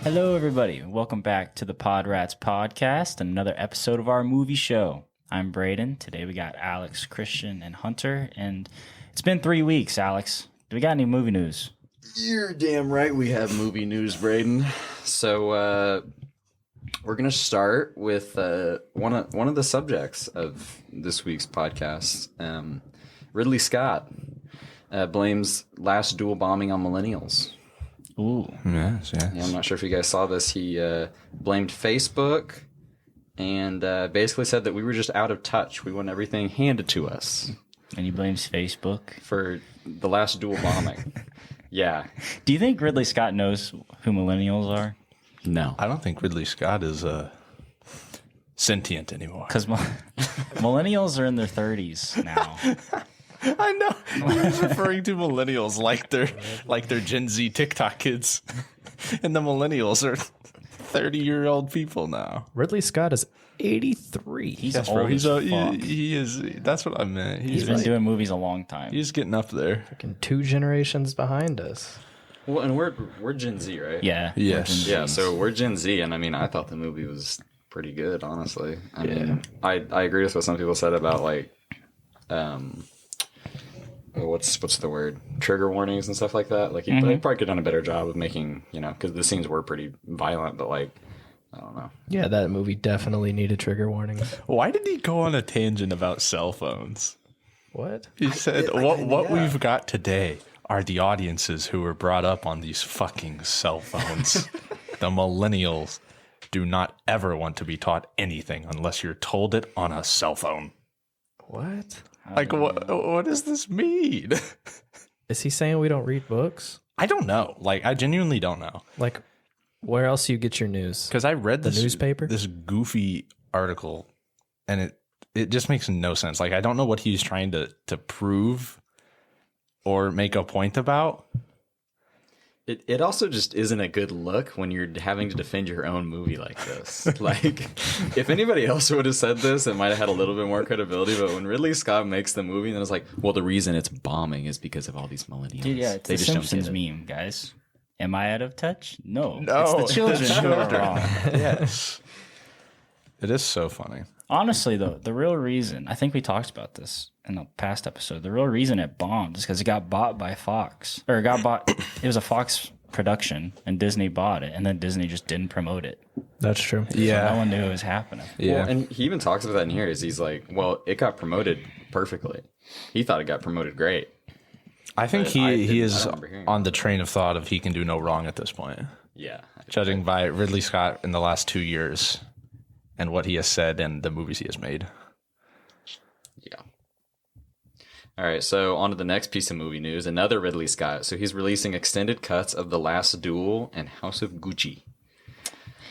Hello, everybody. Welcome back to the PodRats podcast, another episode of our movie show. I'm Brayden. Today we got Alex, Christian, and Hunter, and it's been 3 weeks, Alex. Do we got any movie news? You're damn right we have movie news, Brayden. So we're going to start with one of the subjects of this week's podcast. Ridley Scott blames last duel bombing on millennials. Ooh. Yes. Yeah, I'm not sure if you guys saw this. He blamed Facebook and basically said that we were just out of touch. We want everything handed to us. And he blames Facebook For the last duel bombing. Yeah. Do you think Ridley Scott knows who millennials are? No. I don't think Ridley Scott is sentient anymore. Because millennials are in their 30s now. I know. He's referring to millennials like they're Gen Z TikTok kids. And the millennials are 30-year-old people now. Ridley Scott is 83. He's Yes, old bro. as fuck. He is. That's what I meant. He's been doing movies a long time. He's getting up there. Fucking 2 generations behind us. Well, and we're Gen Z, right? Yeah. Yes. Yeah, so we're Gen Z, and I mean, I thought the movie was pretty good, honestly. I mean, I agree with what some people said about, like, what's the word? Trigger warnings and stuff like that. Like, he probably could have done a better job of making, because the scenes were pretty violent, but, like, I don't know. Yeah, that movie definitely needed trigger warnings. Why did he go on a tangent about cell phones? What? He said, what we've got today are the audiences who were brought up on these fucking cell phones. The millennials do not ever want to be taught anything unless you're told it on a cell phone. What? Like, what does this mean? Is he saying we don't read books? I don't know. Like, I genuinely don't know. Like, where else do you get your news? Because I read The newspaper? this goofy article, and it just makes no sense. Like, I don't know what he's trying to prove or make a point about. It also just isn't a good look when you're having to defend your own movie like this. Like, if anybody else would have said this, it might have had a little bit more credibility. But when Ridley Scott makes the movie, then it's like, well, the reason it's bombing is because of all these millennials. Dude, yeah, it's They the just don't Simpsons get it. meme, guys. Am I out of touch? No. No, It's the children who are wrong. Yes. It is so funny. Honestly, though, the real reason, I think we talked about this in a past episode, the real reason it bombed is because it got bought by Fox. Or it got bought, it was a Fox production, and Disney bought it, and then Disney just didn't promote it. That's true. So no one knew it was happening. Yeah. Well, and he even talks about that in here. Is he's like, well, it got promoted perfectly. He thought it got promoted great. I think But he I is don't remember hearing on the train of thought of he can do no wrong at this point. Yeah. Judging by Ridley Scott in the last 2 years and what he has said and the movies he has made. Yeah. All right, so on to the next piece of movie news. Another Ridley Scott. So he's releasing extended cuts of The Last Duel and House of Gucci.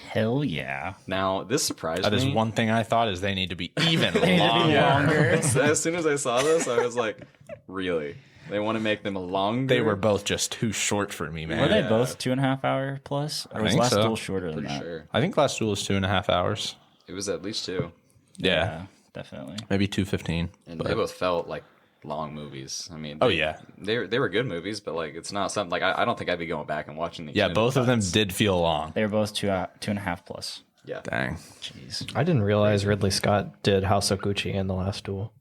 Hell yeah. Now, this surprised That me. is one thing I thought is they need to be even They need to be longer. As soon as I saw this, I was like, really? They want to make them longer? They were both just too short for me, man. Were they both 2.5 hour plus? Or was think Last so. Duel shorter than Pretty that? sure. I think Last Duel is 2.5 hours. It was at least 2. Yeah. Definitely. Maybe 2:15. And they both felt like long movies. I mean, Oh, yeah. They were good movies, but like it's not something like I don't think I'd be going back and watching these. Yeah, both of them did feel long. They were both 2.5 plus. Yeah. Dang. Jeez. I didn't realize Ridley Scott did House of Gucci and The Last Duel.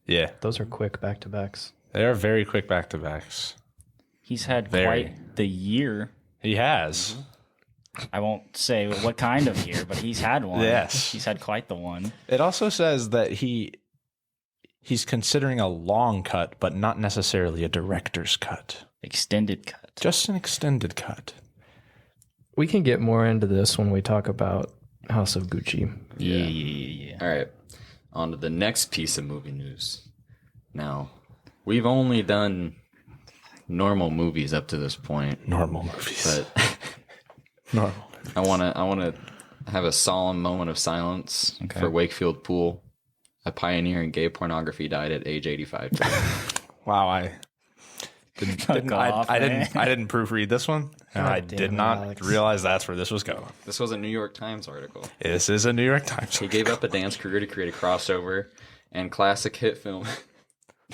Yeah. Those are quick back-to-backs. They are very quick back-to-backs. He's had Very. quite the year. He has. I won't say what kind of year, but he's had one. Yes. He's had quite the one. It also says that he's considering a long cut, but not necessarily a director's cut. Extended cut. Just an extended cut. We can get more into this when we talk about House of Gucci. Yeah. All right. On to the next piece of movie news. Now, we've only done normal movies up to this point, Normal movies. but Normal. I want to have a solemn moment of silence for Wakefield Poole. A pioneer in gay pornography died at age 85. Wow, I didn't proofread this one, and I damn did it, not Alex. realize that's where this was going. This was a New York Times article. This is a New York Times. He gave up a dance career to create a crossover and classic hit film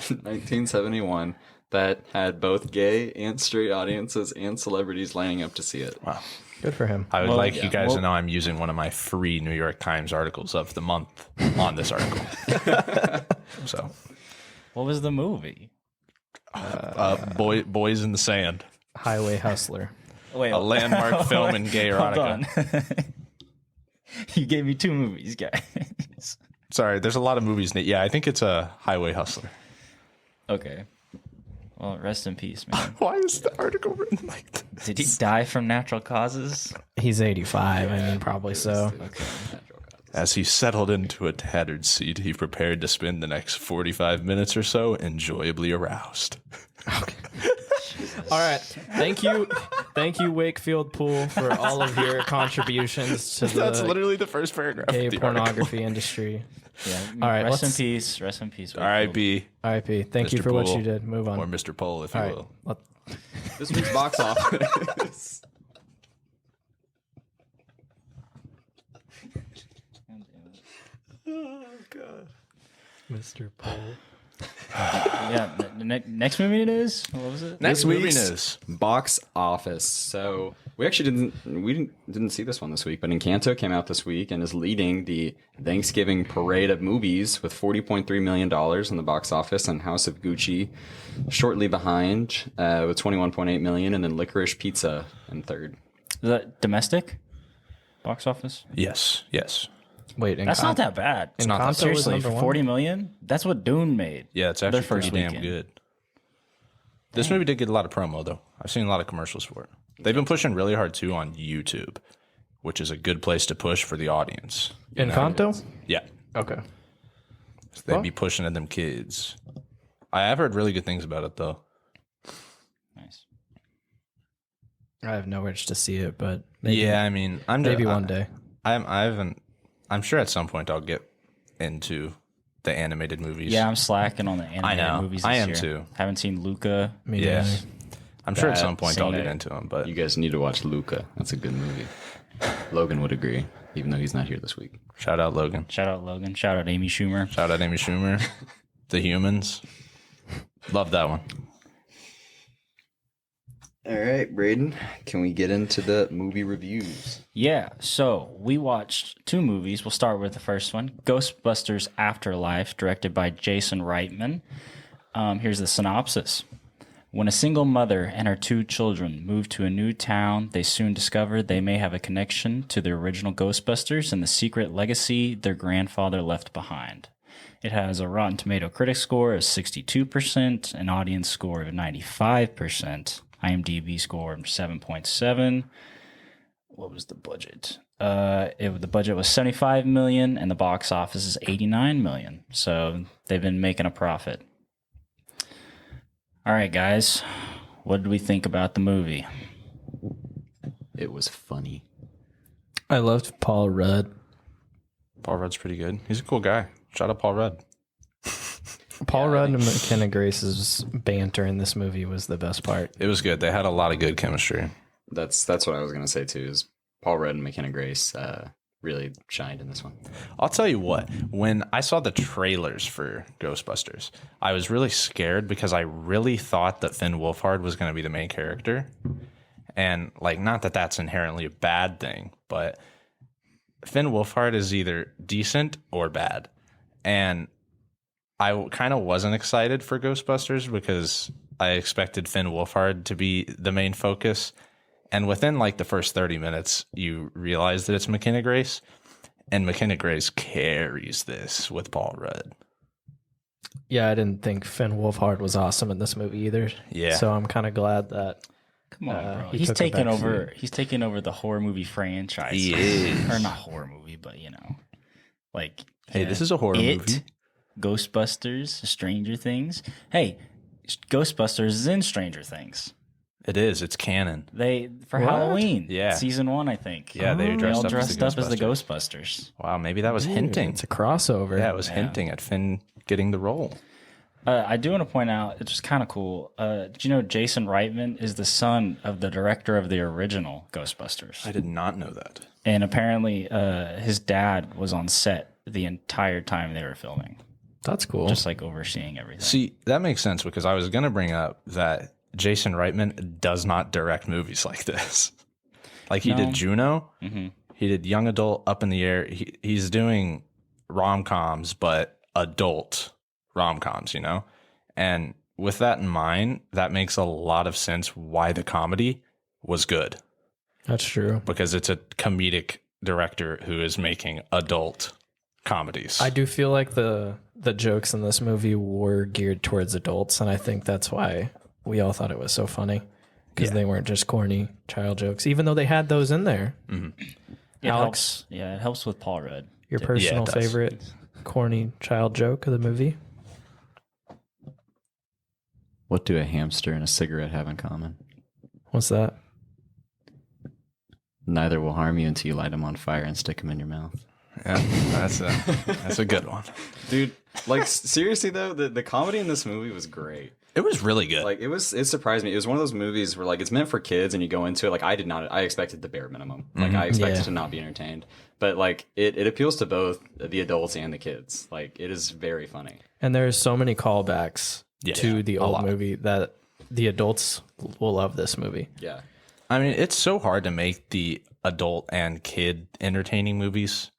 in 1971 that had both gay and straight audiences and celebrities lining up to see it. Wow. Good for him. I would like you guys to know I'm using one of my free New York Times articles of the month on this article. So, What was the movie? Boys in the Sand, Highway Hustler. Wait, a landmark film in gay hold on. erotica. You gave me 2 movies, guys. Sorry, there's a lot of movies. Yeah, I think it's a Highway Hustler. Okay. Well, rest in peace, man. Why is the article written like this? Did he die from natural causes? He's 85. I mean, probably so. Okay. As he settled into a tattered seat, he prepared to spend the next 45 minutes or so enjoyably aroused. All right. Thank you, Wakefield Pool, for all of your contributions to That's the literally the first paragraph gay of the pornography industry. Yeah. All right, Rest in let's- peace. Rest in peace. R.I.P. RIP. Thank you Mr. for what Poole, you did. Move on. or Mr. Pohl, if you All right. will. This week's box office. Mr. Poole. Yeah. The next movie it is. What was it? Next This movie week's is box office. So we actually didn't see this one this week, but Encanto came out this week and is leading the Thanksgiving parade of movies with $40.3 million in the box office, and House of Gucci shortly behind with $21.8 million, and then Licorice Pizza in third. Is that domestic box office? yes. Wait, That's not that bad. Encanto not that was Seriously, number for one? 40 million, that's what Dune made. Yeah, it's Their actually first pretty damn weekend. good. This movie did get a lot of promo, though. I've seen a lot of commercials for it. They've been pushing really hard, too, on YouTube, which is a good place to push for the audience. Encanto? Yeah. Okay. They'd be pushing at them kids. I have heard really good things about it, though. Nice. I have no urge to see it, but maybe, Yeah, I mean, maybe one day. I'm sure at some point I'll get into the animated movies. Yeah, I'm slacking on the animated know. movies this I am year. too. Haven't seen Luca. Me Yeah. neither. I'm sure at some Bad. point I'll Seen get it. into them, but You guys need to watch Luca. That's a good movie. Logan would agree, even though he's not here this week. shout out Logan. Shout out Logan. Shout out Amy Schumer. Shout out Amy Schumer. The Humans. Love that one. All right, Brayden, can we get into the movie reviews? Yeah, so we watched 2 movies. We'll start with the first one, Ghostbusters Afterlife, directed by Jason Reitman. Here's the synopsis. When a single mother and her 2 children move to a new town, they soon discover they may have a connection to the original Ghostbusters and the secret legacy their grandfather left behind. It has a Rotten Tomato critic score of 62%, an audience score of 95%, IMDb score of 7.7. What was the budget? The budget was $75 million, and the box office is $89 million. So they've been making a profit. All right, guys, what did we think about the movie? It was funny. I loved Paul Rudd. Paul Rudd's pretty good. He's a cool guy. Shout out Paul Rudd. Paul Rudd and McKenna Grace's banter in this movie was the best part. It was good. They had a lot of good chemistry. That's what I was gonna say too. Is Paul Rudd and McKenna Grace really shined in this one? I'll tell you what, when I saw the trailers for Ghostbusters, I was really scared because I really thought that Finn Wolfhard was going to be the main character. And, like, not that that's inherently a bad thing, but Finn Wolfhard is either decent or bad. And I kind of wasn't excited for Ghostbusters because I expected Finn Wolfhard to be the main focus. And within like the first 30 minutes, you realize that it's McKenna Grace, and McKenna Grace carries this with Paul Rudd. Yeah, I didn't think Finn Wolfhard was awesome in this movie either. Yeah. So I'm kind of glad that. Come on, bro. he He's took a taking back over. seat. He's taking over the horror movie franchise. He is. Or not horror movie, but like. Hey, this is a horror movie. Ghostbusters, Stranger Things. Hey, Ghostbusters is in Stranger Things. It is. It's canon. They for What? Halloween. Yeah. Season 1, I think. Yeah, they They dressed all up dressed as up the as the Ghostbusters. Ghostbusters. Wow, maybe that was hinting. It's a crossover. Yeah, it was hinting at Finn getting the role. I do want to point out, it's just kind of cool. Did you know Jason Reitman is the son of the director of the original Ghostbusters? I did not know that. And apparently his dad was on set the entire time they were filming, That's cool. just like overseeing everything. See, that makes sense because I was going to bring up that Jason Reitman does not direct movies like this. Like he did Juno. Mm-hmm. He did young adult, Up in the Air. He's doing rom-coms, but adult rom-coms, And with that in mind, that makes a lot of sense why the comedy was good. That's true. Because it's a comedic director who is making adult comedies. I do feel like the jokes in this movie were geared towards adults, and I think that's why we all thought it was so funny. Because they weren't just corny child jokes, even though they had those in there. Mm-hmm. Alex, it helps with Paul Rudd. Your personal favorite corny child joke of the movie? What do a hamster and a cigarette have in common? What's that? Neither will harm you until you light them on fire and stick them in your mouth. Yeah, that's a good one. Dude, like seriously though, the comedy in this movie was great. It was really good. Like it surprised me. It was one of those movies where like it's meant for kids and you go into it like I expected the bare minimum. Like I expected to not be entertained. But like it appeals to both the adults and the kids. Like it is very funny. And there's so many callbacks to the old movie that the adults will love this movie. Yeah. I mean, it's so hard to make the adult and kid entertaining movies.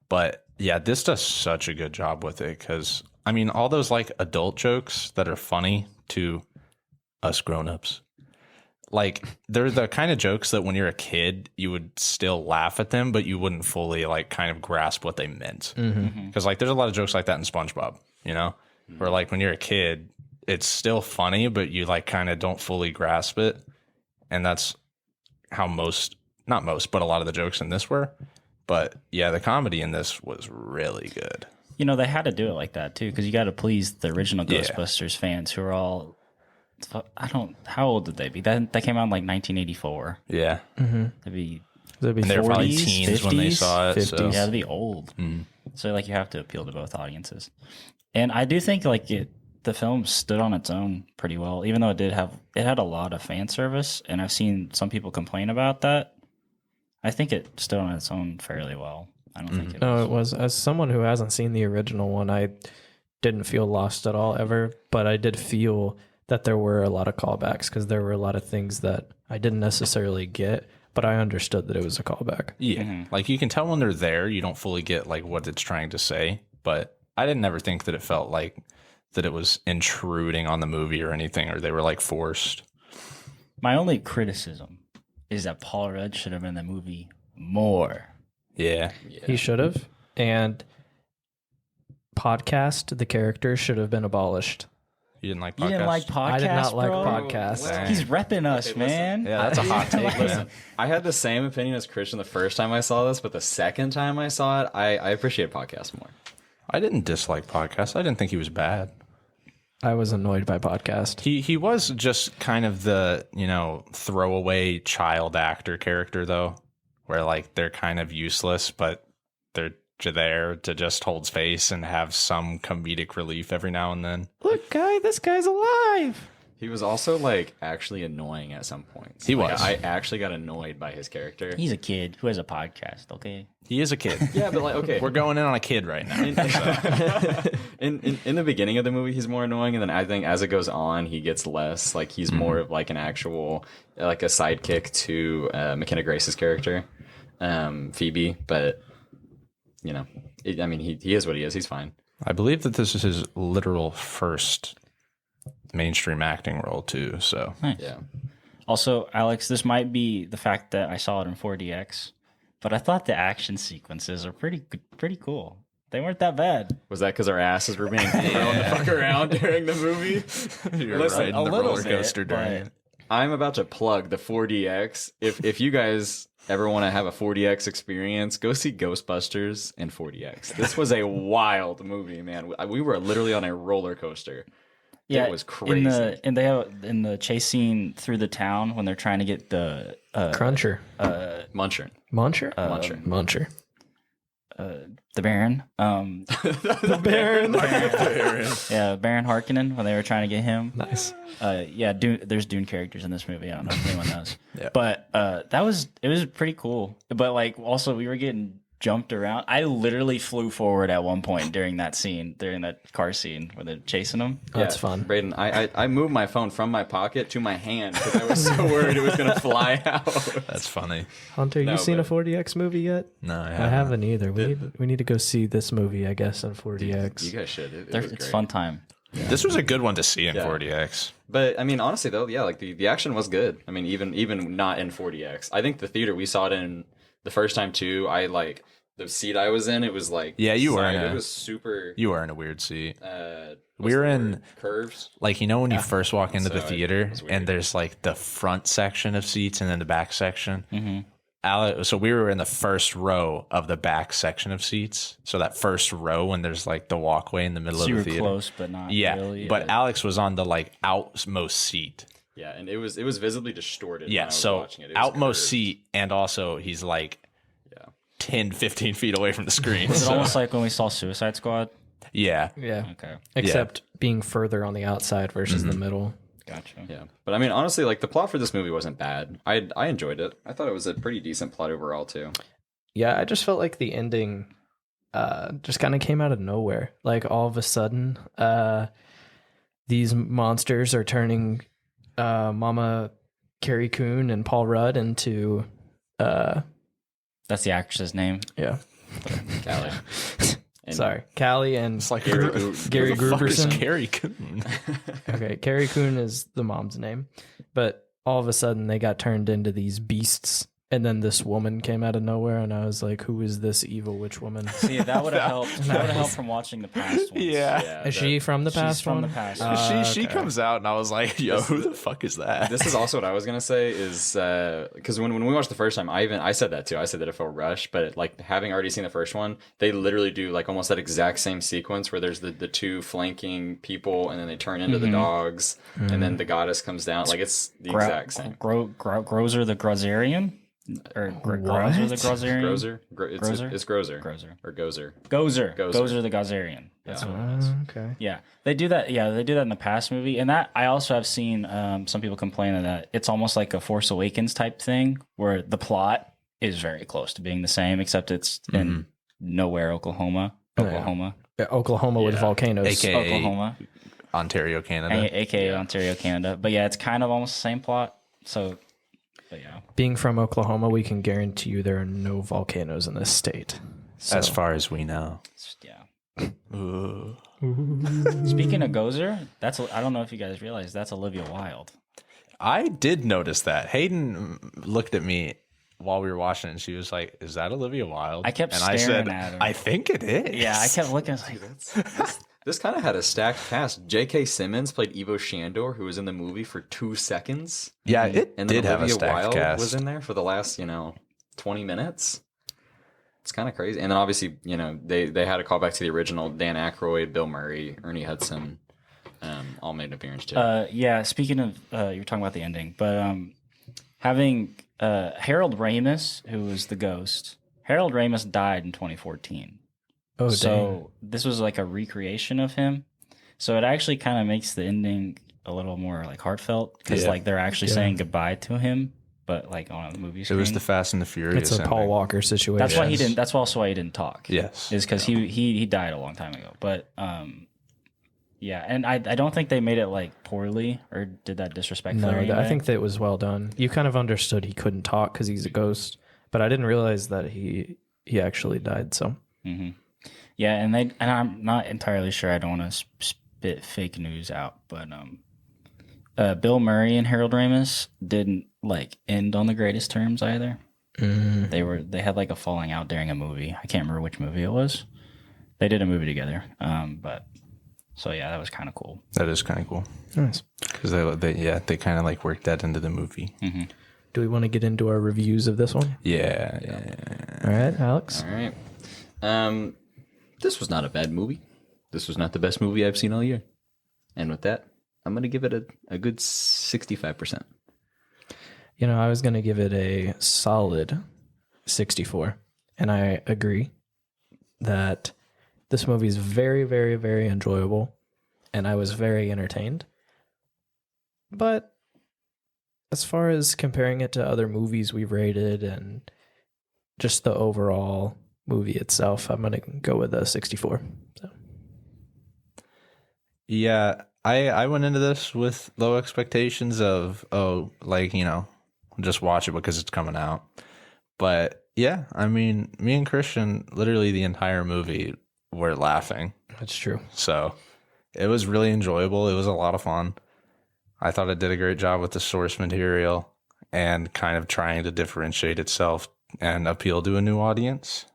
But yeah, this does such a good job with it because, I mean, all those like adult jokes that are funny to us grown-ups, like they're the kind of jokes that when you're a kid, you would still laugh at them, but you wouldn't fully like kind of grasp what they meant. Because like there's a lot of jokes like that in SpongeBob, where like when you're a kid, it's still funny, but you like kind of don't fully grasp it. And that's how not most, but a lot of the jokes in this were. But yeah, the comedy in this was really good. They had to do it like that too, because you got to please the original Ghostbusters fans who are all, how old did they be? That came out in like 1984. Yeah. They'd be and they were probably teens 50s, when they saw it. 50s. So. Yeah, they'd be old. So like you have to appeal to both audiences. And I do think like the film stood on its own pretty well, even though it had a lot of fan service, and I've seen some people complain about that. I think it stood on its own fairly well. I don't think it was. No, it was. As someone who hasn't seen the original one, I didn't feel lost at all ever, but I did feel that there were a lot of callbacks because there were a lot of things that I didn't necessarily get, but I understood that it was a callback. Yeah. Like you can tell when they're there, you don't fully get like what it's trying to say, but I didn't ever think that it felt like that it was intruding on the movie or anything, or they were like forced. My only criticism is that Paul Rudd should have been in the movie more. Yeah. He should have. And podcast, the character, should have been abolished. You didn't like podcasts? You didn't like podcasts, I did not like bro? podcasts. Well, He's repping us, man. Yeah, that's a hot take. Listen, I had the same opinion as Christian the first time I saw this, but the second time I saw it, I appreciate podcasts more. I didn't dislike podcasts. I didn't think he was bad. I was annoyed by podcast. He was just kind of the, throwaway child actor character, though, where, like, they're kind of useless, but they're there to just hold face and have some comedic relief every now and then. Look, this guy's alive. He was also, like, actually annoying at some points. He Like, was. I actually got annoyed by his character. He's a kid who has a podcast, okay? He is a kid. Yeah, but, like, okay. We're going in on a kid right now. In the beginning of the movie, he's more annoying, and then I think as it goes on, he gets less. Like, he's more of, like, an actual, like, a sidekick to McKenna Grace's character, Phoebe, but... he is what he is. He's fine. I believe that this is his literal first mainstream acting role, too, so... Nice. Yeah. Also, Alex, this might be the fact that I saw it in 4DX, but I thought the action sequences are pretty cool. They weren't that bad. Was that because our asses were being thrown the fuck around during the movie? You're Listen, riding a the little roller coaster bit, during but- it. I'm about to plug the 4DX. If you guys ever want to have a 4DX experience, go see Ghostbusters in 4DX. This was a wild movie, man. We were literally on a roller coaster. Yeah, it was crazy. In the chase scene through the town when they're trying to get the Cruncher. Muncher. Muncher? Muncher. Muncher. the Baron, The Baron. yeah, Baron Harkonnen when they were trying to get him. Nice. Yeah, there's Dune characters in this movie. I don't know if anyone knows. Yeah. But it was pretty cool. But like also we were getting jumped around. I literally flew forward at one point during that car scene where they're chasing him. That's fun. Brayden, I moved my phone from my pocket to my hand because I was so worried it was going to fly out. That's funny. Hunter, you seen a 4DX movie yet? No, I haven't either. We need to go see this movie, I guess, in 4DX. You guys should. It's fun time. Yeah. This was a good one to see in 4DX. But I mean, honestly though, yeah, like the action was good. I mean, even not in 4DX. I think the theater we saw it in the first time too, I like the seat I was in, it was like you were it was super. You were in a weird seat. We were in curves. Like, you know, when you first walk into the theater it and there's like the front section of seats and then the back section. Mm-hmm. So we were in the first row of the back section of seats. So that first row when there's like the walkway in the middle of the theater. You were close, but not really. But Alex was on the like outmost seat. Yeah, and it was visibly distorted. Yeah, when I was so watching it. It was outmost curved. seat, and also he's like 10, 15 feet away from the screen. Was it almost like when we saw Suicide Squad? Yeah. Yeah. Okay. Except being further on the outside versus the middle. Gotcha. Yeah, but I mean, honestly, like the plot for this movie wasn't bad. I enjoyed it. I thought it was a pretty decent plot overall too. Yeah, I just felt like the ending just kind of came out of nowhere. Like all of a sudden, these monsters are turning Mama Carrie Coon and Paul Rudd into That's the actress's name. yeah. Callie. And Sorry, Callie and It's like Gary who the fuck is Gruberson. Carrie Coon? Okay, Carrie Coon is the mom's name, but all of a sudden they got turned into these beasts, and then this woman came out of nowhere, and I was like, "Who is this evil witch woman?" See, that would have helped. That would have helped from watching the past ones. Yeah. Is she from the past She's from one? the past. She comes out, and I was like, "Yo, who the fuck is that?" this is also what I was gonna say is because when we watched the first time, I said that too. I said that it felt rushed, but like having already seen the first one, they literally do like almost that exact same sequence where there's the two flanking people, and then they turn into the dogs, and then the goddess comes down. Like it's the exact same. Grozer the Grozerian? Or Grozer the Grozerian? Grozer? It's Grozer. Grozer. Or Gozer. Gozer the Gozerian. That's what it is. Okay. Yeah, they do that. Yeah, they do that in the past movie, and that I also have seen some people complain that it's almost like a Force Awakens type thing, where the plot is very close to being the same, except it's in nowhere, Oklahoma. Yeah, Oklahoma with volcanoes. AKA Oklahoma, Ontario, Canada. aka Ontario, Canada. But yeah, it's kind of almost the same plot. So, but yeah, Being from Oklahoma, we can guarantee you there are no volcanoes in this state. So. As far as we know. yeah. Speaking of Gozer, I don't know if you guys realize that's Olivia Wilde. I did notice that. Hayden looked at me while we were watching it, and she was like, "Is that Olivia Wilde?" I kept and staring I said, at her. "I think it is." Yeah, I kept looking. I was like, This kind of had a stacked cast. J.K. Simmons played Ivo Shandor, who was in the movie for 2 seconds. Yeah, it And did then have a Olivia stacked Wilde cast. was in there for the last, 20 minutes. It's kind of crazy. And then obviously, they had a callback to the original. Dan Aykroyd, Bill Murray, Ernie Hudson, all made an appearance too. yeah. Speaking of, you're talking about the ending, but having Harold Ramis, who was the ghost. Harold Ramis died in 2014. Oh, so this was like a recreation of him. So it actually kind of makes the ending a little more like heartfelt because like they're actually saying goodbye to him, but like on a movie screen. It was the Fast and the Furious. It's a Paul ending. Walker situation. That's why he didn't. That's also why he didn't talk. Yes, is because he died a long time ago. But yeah, and I don't think they made it like poorly or did that disrespectfully. No, or anything. I think that was well done. You kind of understood he couldn't talk because he's a ghost, but I didn't realize that he actually died. So yeah, and I'm not entirely sure. I don't want to spit fake news out, but Bill Murray and Harold Ramis didn't like end on the greatest terms either. They had like a falling out during a movie. I can't remember which movie it was. They did a movie together, but so yeah, that was kind of cool. that is kind of cool nice. because they kind of like worked that into the movie. Do we want to get into our reviews of this one? Yeah. All right, Alex. All right. This was not a bad movie. This was not the best movie I've seen all year. And with that, I'm going to give it a good 65%. I was going to give it a solid 64. And I agree that this movie is very, very, very enjoyable. And I was very entertained. But as far as comparing it to other movies we've rated and just the overall movie itself, I'm gonna go with a 64. So. Yeah, I went into this with low expectations of, just watch it because it's coming out. But yeah, I mean, me and Christian, literally the entire movie, were laughing. That's true. So it was really enjoyable. It was a lot of fun. I thought it did a great job with the source material and kind of trying to differentiate itself and appeal to a new audience.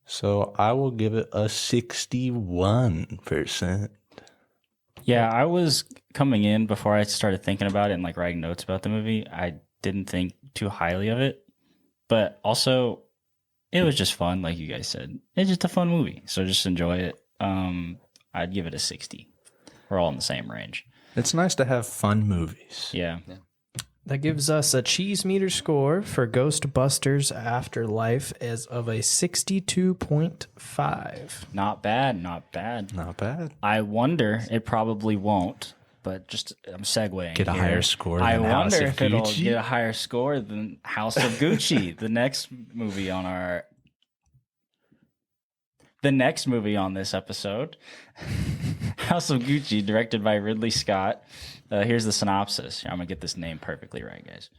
So I will give it a 61%. Yeah, I was coming in before I started thinking about it and like writing notes about the movie. I didn't think too highly of it, but also it was just fun, like you guys said. It's just a fun movie, so just enjoy it. I'd give it a 60. We're all in the same range. It's nice to have fun movies. Yeah. That gives us a cheese meter score for Ghostbusters Afterlife as of a 62.5. Not bad, not bad. Not bad. I wonder, it probably won't, but just I'm segueing. Get a here. higher score I than House wonder of if it'll Gucci? get a higher score than House of Gucci, the next movie on this episode. House of Gucci, directed by Ridley Scott. Here's the synopsis. I'm going to get this name perfectly right, guys.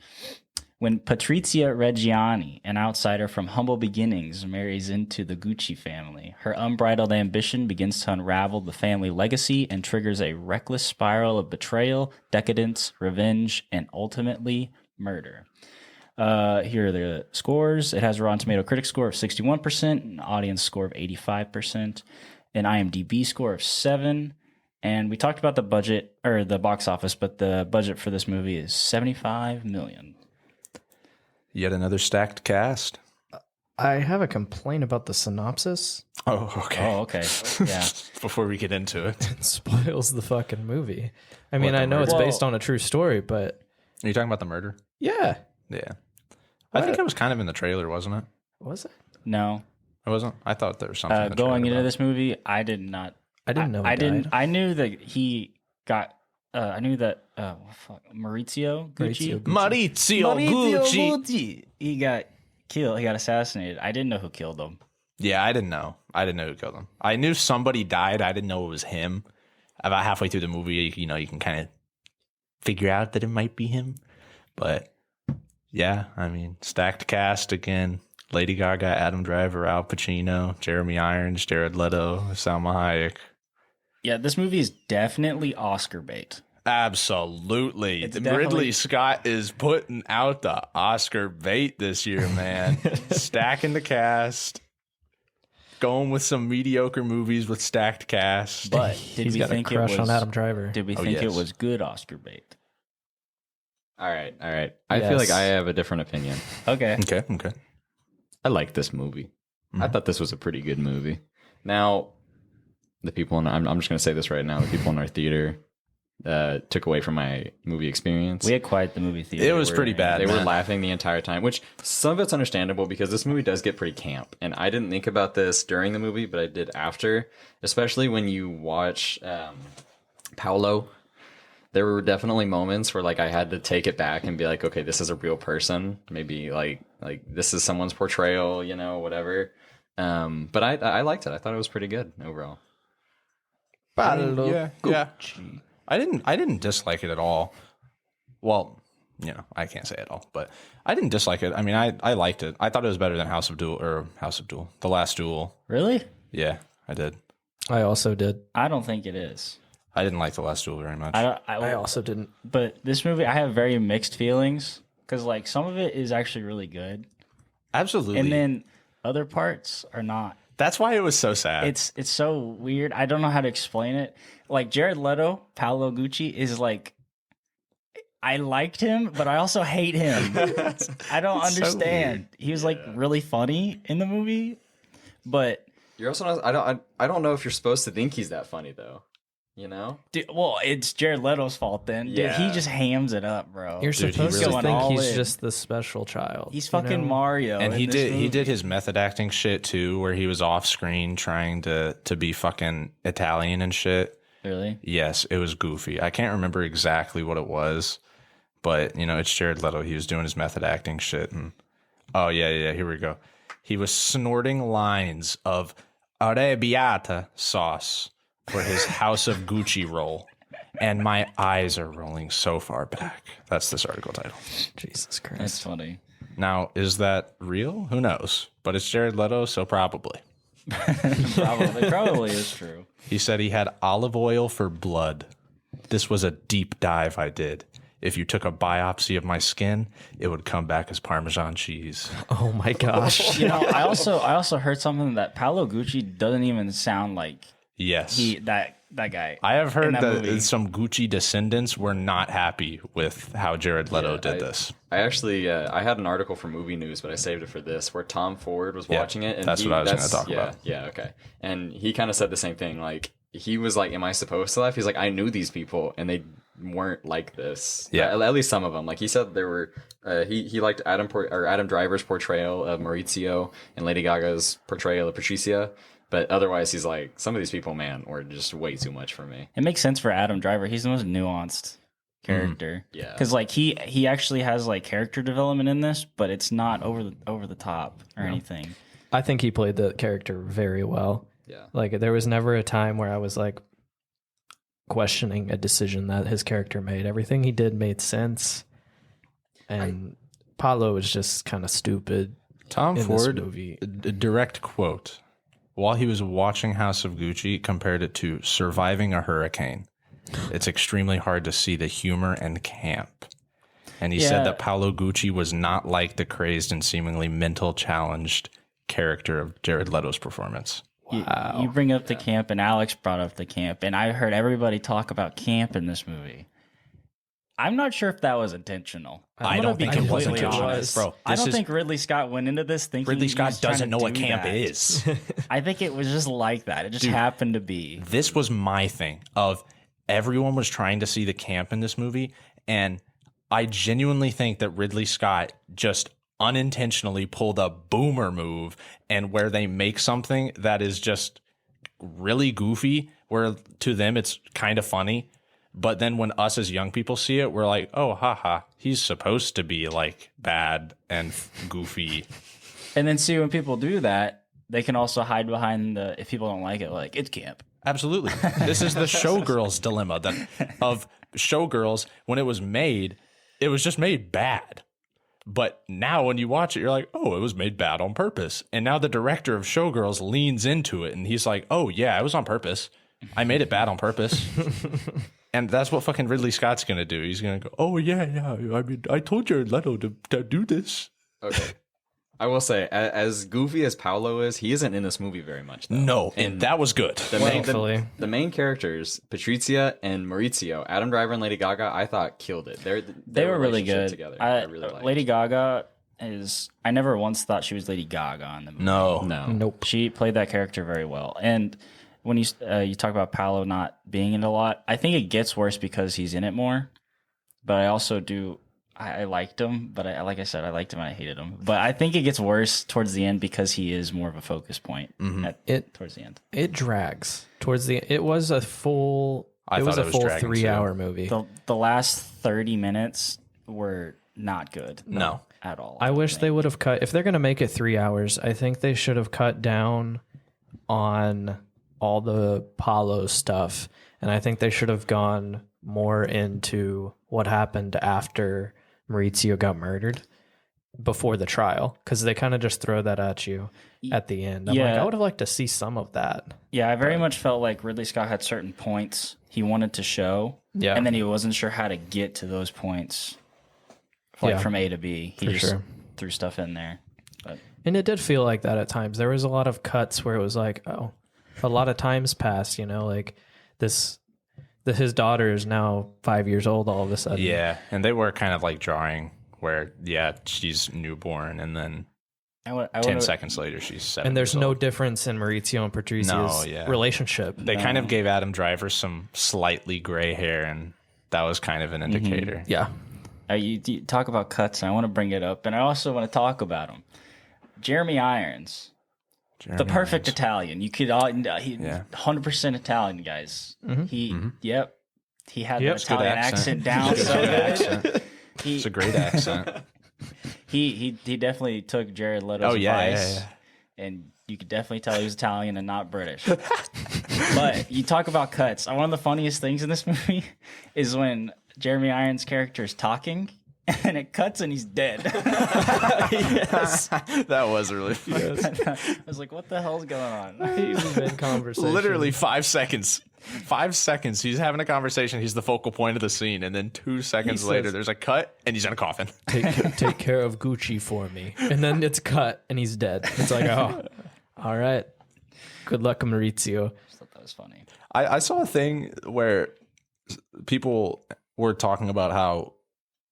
When Patrizia Reggiani, an outsider from humble beginnings, marries into the Gucci family, her unbridled ambition begins to unravel the family legacy and triggers a reckless spiral of betrayal, decadence, revenge, and ultimately murder. Here are the scores. It has a Rotten Tomato critic score of 61%, an audience score of 85%, an IMDb score of 7. And we talked about the budget or the box office, but the budget for this movie is $75 million. Yet another stacked cast. I have a complaint about the synopsis. Oh, okay. Oh, okay. Yeah. Before we get into it. It spoils the fucking movie. I mean, What, the I know it's murder? based on a true story, but Are you talking about the murder? yeah. Yeah. I think it was kind of in the trailer, wasn't it? Was it? No. It wasn't? I thought there was something in the Going trailer into about this movie, I did not. I didn't know he I didn't. died. I knew that he got. I knew that. Maurizio Gucci. Maurizio Gucci. He got killed. He got assassinated. I didn't know who killed him. Yeah, I didn't know. I didn't know who killed him. I knew somebody died. I didn't know it was him. About halfway through the movie, you can kind of figure out that it might be him. But yeah, I mean, stacked cast again. Lady Gaga, Adam Driver, Al Pacino, Jeremy Irons, Jared Leto, Salma Hayek. Yeah, this movie is definitely Oscar bait. Absolutely. It's Ridley definitely- Scott is putting out the Oscar bait this year, man. Stacking the cast. Going with some mediocre movies with stacked cast. But did He's we got a think it crush was on Adam Driver. Did we Oh, think it yes. was good Oscar bait? All right. I feel like Yes. I have a different opinion. Okay. Okay. I like this movie. I thought this was a pretty good movie. Now, the people I'm just going to say this right now. The people in our theater took away from my movie experience. We had quite the movie theater. It was pretty bad. They were man. laughing the entire time, which some of it's understandable because this movie does get pretty camp. And I didn't think about this during the movie, but I did after, especially when you watch Paolo. There were definitely moments where like I had to take it back and be like, okay, this is a real person. Maybe like this is someone's portrayal, whatever. But I liked it. I thought it was pretty good overall. Yeah. I didn't dislike it at all. Well, I can't say at all, but I didn't dislike it. I mean, I liked it. I thought it was better than House of Duel, The Last Duel. Really? Yeah, I did. I also did. I don't think it is. I didn't like The Last Duel very much. I also didn't. But this movie, I have very mixed feelings because like some of it is actually really good, Absolutely. and then other parts are not. That's why it was so sad. It's so weird. I don't know how to explain it. Like Jared Leto, Paolo Gucci is like. I liked him, but I also hate him. I don't understand. He was like really funny in the movie, but You're also not, I don't know if you're supposed to think he's that funny though. dude, well, it's Jared Leto's fault then. Dude, he Yeah. just hams it up, bro. You're Dude, he supposed really to did. think All he's in. just the special child. He's you fucking know? Mario. and in he this did movie. his method acting shit too, where he was off screen trying to be fucking Italian and shit. Really? Yes, it was goofy. I can't remember exactly what it was, but it's Jared Leto. He was doing his method acting shit, and oh yeah, here we go. he was snorting lines of arrabbiata sauce for his House of Gucci roll. And my eyes are rolling so far back. That's this article title. Jesus Christ. That's funny. Now, is that real? Who knows? But it's Jared Leto, so probably. Probably is true. He said he had olive oil for blood. This was a deep dive I did. If you took a biopsy of my skin, it would come back as Parmesan cheese. Oh my gosh. You know, I also heard something that Paolo Gucci doesn't even sound like Yes. that guy. I have heard that movie. some Gucci descendants were not happy with how Jared Leto did this. I actually I had an article for Movie News, but I saved it for this, where Tom Ford was watching it. And that's what I was going to talk about. Yeah, okay. And he kind of said the same thing. Like, he was like, am I supposed to laugh? He's like, I knew these people, and they weren't like this. Yeah. At least some of them. Like, he said there were, he liked Adam Driver's portrayal of Maurizio and Lady Gaga's portrayal of Patricia. But otherwise, he's like, some of these people, man, were just way too much for me. It makes sense for Adam Driver. He's the most nuanced character. Yeah. Because like he actually has like character development in this, but it's not over the top or anything. I think he played the character very well. Yeah. Like, there was never a time where I was like questioning a decision that his character made. Everything he did made sense. And Paolo was just kind of stupid. Tom in Ford, this movie. a direct quote, while he was watching House of Gucci, compared it to surviving a hurricane. It's extremely hard to see the humor and camp. And he said that Paolo Gucci was not like the crazed and seemingly mental challenged character of Jared Leto's performance. Wow. You bring up the camp, and Alex brought up the camp, and I heard everybody talk about camp in this movie. I'm not sure if that was intentional. I don't think it was completely intentional, honest. bro. I don't think Ridley Scott went into this thinking Ridley he Scott was trying doesn't to know what do camp that. is. I think it was just like that. It just happened to be. This was my thing of everyone was trying to see the camp in this movie, and I genuinely think that Ridley Scott just unintentionally pulled a boomer move, and where they make something that is just really goofy, where to them it's kind of funny, but then when us as young people see it, we're like, oh, haha, he's supposed to be like bad and goofy. And then see, when people do that, they can also hide behind the, if people don't like it, like, it's camp. Absolutely. This is the Showgirls dilemma of Showgirls. When it was just made bad. But now when you watch it, you're like, oh, it was made bad on purpose. And now the director of Showgirls leans into it, and he's like, oh, yeah, it was on purpose. I made it bad on purpose. And that's what fucking Ridley Scott's going to do. He's going to go, oh, yeah. I mean, I told Jared Leto to do this. Okay. I will say, as goofy as Paolo is, he isn't in this movie very much, though. No, and that was good. The main characters, Patrizia and Maurizio, Adam Driver and Lady Gaga, I thought killed it. They were really good. Together, I really liked. Lady Gaga is, I never once thought she was Lady Gaga in the movie. No. Nope. She played that character very well. And when you talk about Paolo not being in it a lot, I think it gets worse because he's in it more. But I also do... I liked him, but like I said, I liked him and I hated him. But I think it gets worse towards the end because he is more of a focus point towards the end. It drags towards the. It was a full. I thought it was full dragging 3-hour movie. The last 30 minutes were not good. No. At all. I wish they would have cut. If they're going to make it 3 hours, I think they should have cut down on all the Paolo stuff, and I think they should have gone more into what happened after Maurizio got murdered before the trial, because they kind of just throw that at you at the end. I'm like, I would have liked to see some of that. Yeah, I very much felt like Ridley Scott had certain points he wanted to show, and then he wasn't sure how to get to those points, like from A to B. He just threw stuff in there. And it did feel like that at times. There was a lot of cuts where it was like, oh, a lot of times passed, like this. His daughter is now 5 years old all of a sudden. Yeah, and they were kind of like drawing where, she's newborn, and then 10 seconds later, she's 7 And there's years no old. difference in Maurizio and Patricia's relationship. They kind of gave Adam Driver some slightly gray hair, and that was kind of an indicator. Yeah. You talk about cuts, and I want to bring it up, and I also want to talk about him. Jeremy Irons. The perfect Italian. You could 100% Italian, guys. He had the Italian accent down so good. It's a great accent. He definitely took Jared Leto's advice. and you could definitely tell he was Italian and not British. But you talk about cuts. One of the funniest things in this movie is when Jeremy Irons' character is talking, and it cuts and he's dead. Yes. That was really funny. I was like, what the hell's going on? He's mid conversation. Literally 5 seconds. 5 seconds. He's having a conversation. He's the focal point of the scene. And then 2 seconds later, there's a cut and he's in a coffin. Take care of Gucci for me. And then it's cut and he's dead. It's like, oh, all right. Good luck, Maurizio. I just thought that was funny. I saw a thing where people were talking about how,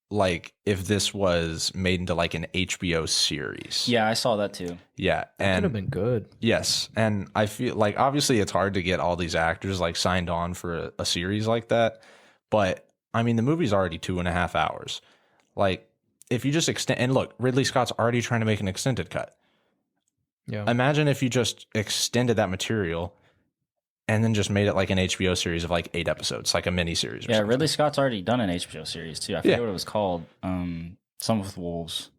like, if this was made into like an HBO series. Yeah, I saw that too. Yeah. Could have been good. Yes. And I feel like obviously it's hard to get all these actors like signed on for a series like that. But I mean, the movie's already 2.5 hours. Like, if you just extend, and look, Ridley Scott's already trying to make an extended cut. Yeah. Imagine if you just extended that material and then just made it like an HBO series of like 8 episodes, like a mini series. Yeah, Ridley Scott's already done an HBO series too. I forget what it was called. Some with wolves.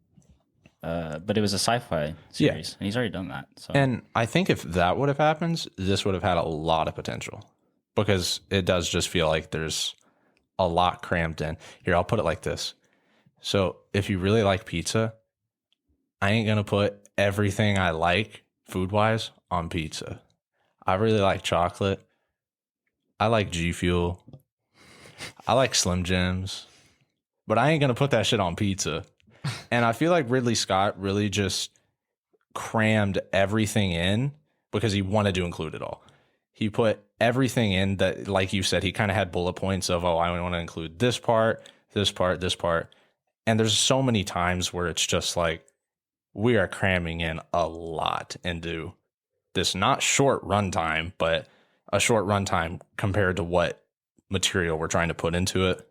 But it was a sci-fi series, and he's already done that. So. And I think if that would have happened, this would have had a lot of potential, because it does just feel like there's a lot crammed in. Here, I'll put it like this. So if you really like pizza, I ain't going to put everything I like food-wise on pizza. I really like chocolate. I like G Fuel. I like Slim Jims. But I ain't going to put that shit on pizza. And I feel like Ridley Scott really just crammed everything in because he wanted to include it all. He put everything in that, like you said, he kind of had bullet points of, oh, I want to include this part, this part, this part. And there's so many times where it's just like, we are cramming in a lot into this not short runtime, but a short runtime compared to what material we're trying to put into it.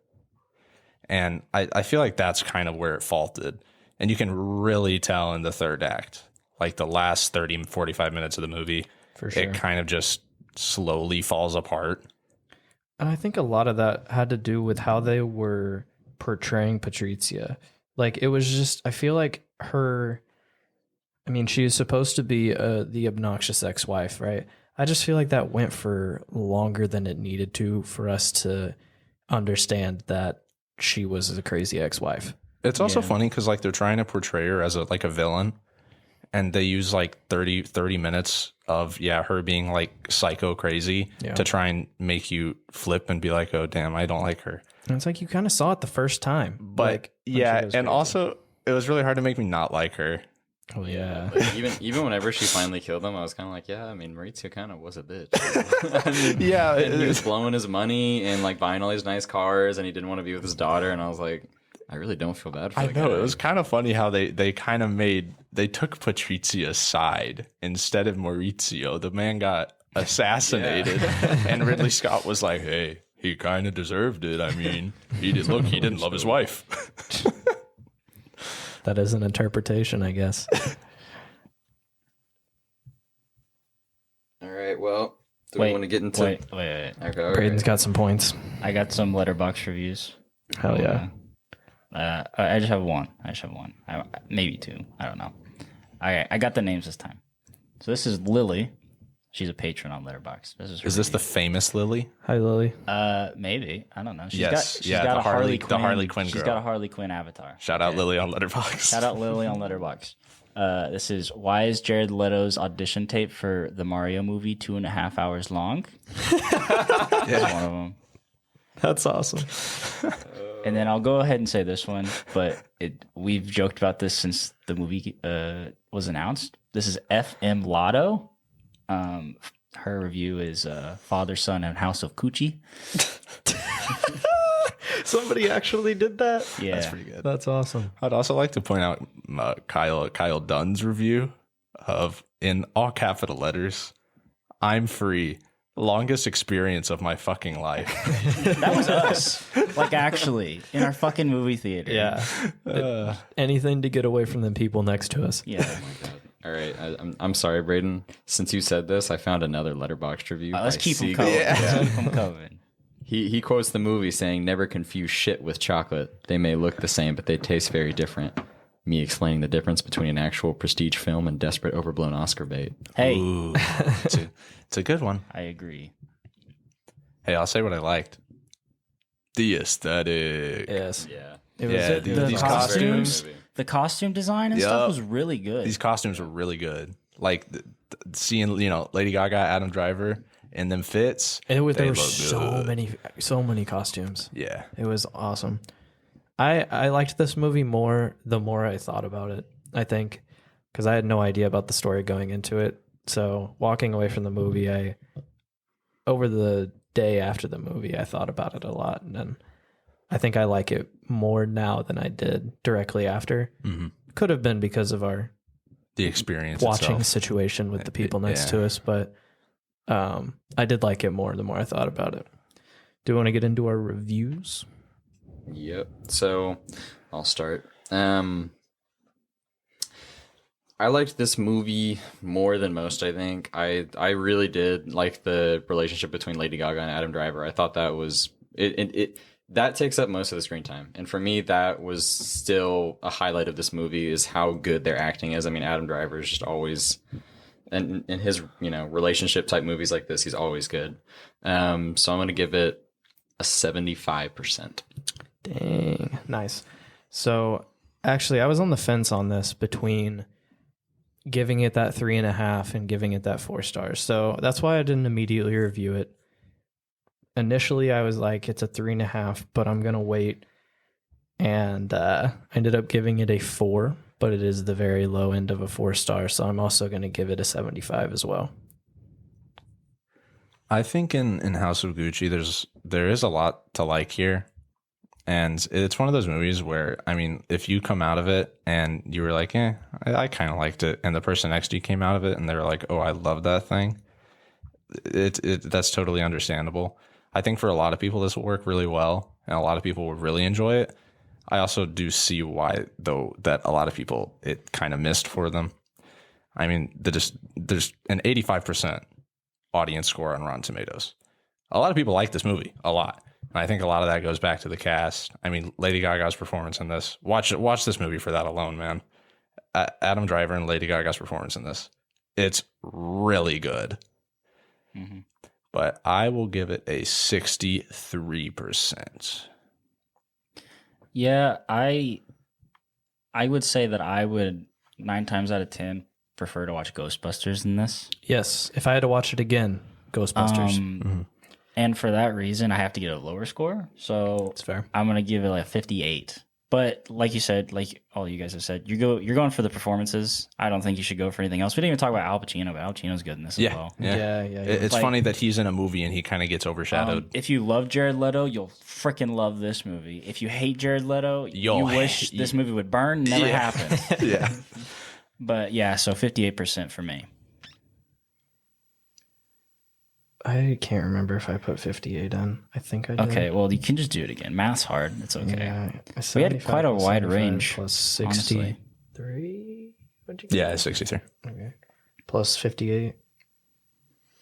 And I feel like that's kind of where it faulted. And you can really tell in the third act, like the last 30, 45 minutes of the movie, For sure. it kind of just slowly falls apart. And I think a lot of that had to do with how they were portraying Patrizia. Like, it was just, I feel like she was supposed to be the obnoxious ex-wife, right? I just feel like that went for longer than it needed to for us to understand that she was a crazy ex-wife. It's also funny because like they're trying to portray her as a villain, and they use like 30 minutes of her being like psycho crazy to try and make you flip and be like, oh damn, I don't like her. And it's like you kind of saw it the first time. But also it was really hard to make me not like her. Oh yeah. Even whenever she finally killed him, I was kind of like, yeah, I mean, Maurizio kind of was a bitch. And he was blowing his money and like buying all these nice cars, and he didn't want to be with his daughter. And I was like, I really don't feel bad for I the know. guy. It was kind of funny how they kind of they took Patrizia's side instead of Maurizio. The man got assassinated, and Ridley Scott was like, hey, he kind of deserved it. I mean, he didn't love his wife. That is an interpretation, I guess. All right, well, do we want to get into... Wait. Okay. Brayden's got some points. I got some Letterboxd reviews. Hell yeah. I just have one. Maybe two. I don't know. I got the names this time. So this is Lily. She's a patron on Letterboxd. Is this the famous Lily? Hi, Lily. Maybe. I don't know. She's Yes. got The a Harley Quinn. the Harley Quinn She's girl. got a Harley Quinn avatar. Shout out Lily on Letterboxd. Shout out Lily on Letterboxd. This is, why is Jared Leto's audition tape for the Mario movie 2.5 hours long? That's one of them. That's awesome. And then I'll go ahead and say this one, but we've joked about this since the movie was announced. This is FM Lotto. Her review is Father, Son, and House of Coochie. Somebody actually did that? Yeah. That's pretty good. That's awesome. I'd also like to point out Kyle Dunn's review of, in all capital letters, I'm free. Longest experience of my fucking life. That was us. Like, actually, in our fucking movie theater. Yeah. Anything to get away from the people next to us. Yeah. Oh my God. All right, I'm sorry, Brayden. Since you said this, I found another Letterboxd review. Let's by keep them Siegel. coming. Let's keep them coming. He quotes the movie saying, "Never confuse shit with chocolate. They may look the same, but they taste very different. me explaining the difference between an actual prestige film and desperate, overblown Oscar bait. Hey, Ooh, it's a good one. I agree. Hey, I'll say what I liked. The aesthetic. Yes. Yeah. It was Yeah, dude, these costumes. The costume design and stuff was really good. These costumes were really good. Like seeing, Lady Gaga, Adam Driver, and them fits. There were look so good. many costumes. Yeah. It was awesome. I liked this movie more the more I thought about it, I think, because I had no idea about the story going into it. So walking away from the movie, over the day after the movie, I thought about it a lot. And then I think I like it more now than I did directly after. Mm-hmm. Could have been because of our The experience watching itself. situation with the people next to us, but I did like it more the more I thought about it. Do you want to get into our reviews? Yep. So I'll start. I liked this movie more than most, I think. I really did like the relationship between Lady Gaga and Adam Driver. I thought that was it that takes up most of the screen time. And for me, that was still a highlight of this movie, is how good their acting is. I mean, Adam Driver is just always, and in his, relationship type movies like this, he's always good. So I'm going to give it a 75%. Dang, nice. So actually, I was on the fence on this between giving it that 3.5 and giving it that 4 stars. So that's why I didn't immediately review it. Initially, I was like, it's a 3.5, but I'm gonna wait. And I ended up giving it a 4, but it is the very low end of a 4 star. So I'm also gonna give it a 75 as well. I think in House of Gucci, there is a lot to like here. And it's one of those movies where, I mean, if you come out of it and you were like, I kind of liked it, and the person next to you came out of it and they were like, oh, I love that thing, that's totally understandable. I think for a lot of people, this will work really well, and a lot of people will really enjoy it. I also do see why, though, that a lot of people, it kind of missed for them. I mean, there's an 85% audience score on Rotten Tomatoes. A lot of people like this movie a lot. And I think a lot of that goes back to the cast. I mean, Lady Gaga's performance in this. Watch this movie for that alone, man. Adam Driver and Lady Gaga's performance in this. It's really good. Mm-hmm. But I will give it a 63%. Yeah, I would say that I would 9 times out of 10 prefer to watch Ghostbusters than this. Yes, if I had to watch it again, Ghostbusters. And for that reason, I have to get a lower score. So That's fair. I'm gonna give it like 58. But like you said, like all you guys have said, you're going for the performances. I don't think you should go for anything else. We didn't even talk about Al Pacino, but Al Pacino's good in this as well. Yeah. It's Like- funny that he's in a movie and he kind of gets overshadowed. If you love Jared Leto, you'll freaking love this movie. If you hate Jared Leto, you wish this movie would burn. Never happened. Yeah. But yeah, so 58% for me. I can't remember if I put 58 in. I think I did. Okay, well, you can just do it again. Math's hard. It's okay. Yeah, We had quite a wide 75 range, Plus honestly. 63? What'd you get? Yeah, 63. Okay. Plus 58.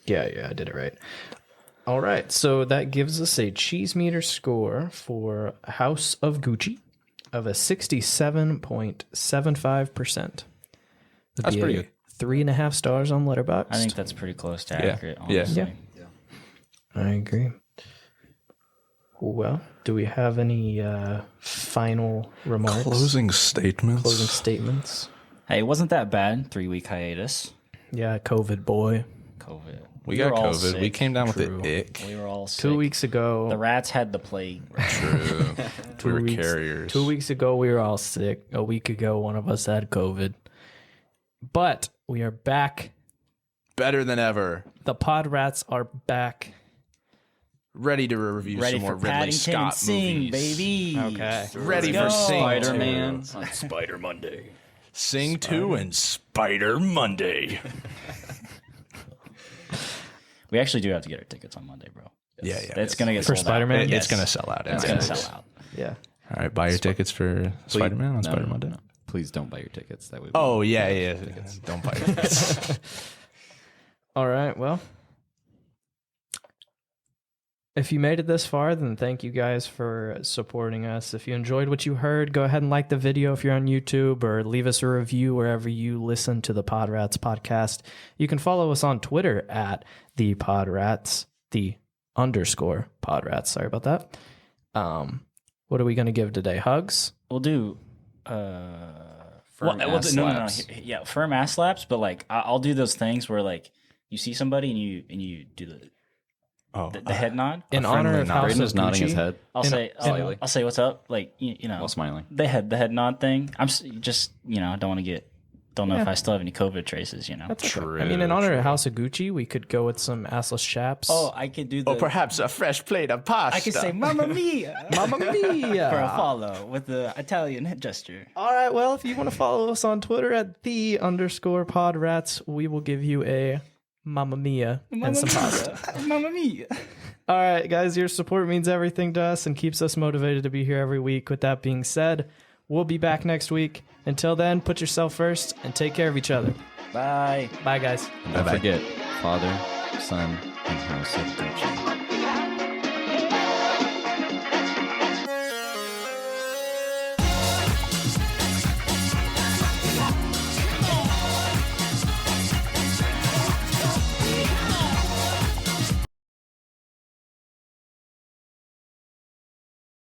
Yeah, I did it right. All right, so that gives us a cheese meter score for House of Gucci of a 67.75%. That's pretty good. 3.5 stars on Letterboxd. I think that's pretty close to Yeah. accurate, Yeah. honestly. Yeah. I agree. Well, do we have any final remarks? Closing statements. Closing statements? Hey, it wasn't that bad. 3-week hiatus. Yeah, COVID boy. COVID. We got were all COVID. We sick. came down True. with the ick. We were all sick. 2 weeks ago. The rats had the plague. True. We were weeks- carriers. 2 weeks ago, we were all sick. A week ago, one of us had COVID. But we are back. Better than ever. The PodRats are back. Ready to review Ready some for more Ridley Paddington Scott and Sing, movies. baby. Okay. Ready Let's for go. Sing Spider-Man 2. on Spider Monday. Sing 2 and Spider Monday. We actually do have to get our tickets on Monday, bro. Yeah. It's going to get For sold Spider-Man? out. It's Yes. going to sell out. It's going to sell out. Yeah. All right, buy your tickets for Spider-Man on Spider Monday. No. Please don't buy your tickets. That would. Oh, yeah. Don't buy your tickets. All right. Well, If you made it this far, then thank you guys for supporting us. If you enjoyed what you heard, go ahead and like the video if you're on YouTube, or leave us a review wherever you listen to the PodRats podcast. You can follow us on Twitter at the PodRats, _PodRats. Sorry about that. What are we going to give today? Hugs? We'll do Firm ass slaps. Yeah, firm ass slaps. But like, I'll do those things where like you see somebody and you do the head nod. In honor of House Brayden of is nodding his Gucci? head. I'll say what's up. Like you know, While smiling. the head nod thing. I'm just I don't want to get. Don't know if I still have any COVID traces. That's okay. True, I mean, in honor true. of House of Gucci, we could go with some assless chaps. Oh, I could do the. Or perhaps a fresh plate of pasta. I could say "Mamma Mia" Mamma Mia! for a follow with the Italian gesture. All right, well, if you want to follow us on Twitter at the _PodRats, we will give you a Mamma Mia and some pasta. Mamma Mia. All right, guys, your support means everything to us and keeps us motivated to be here every week. With that being said, we'll be back next week. Until then, put yourself first and take care of each other. Bye. Bye, guys. Don't forget, Father, Son, and House of Gucci.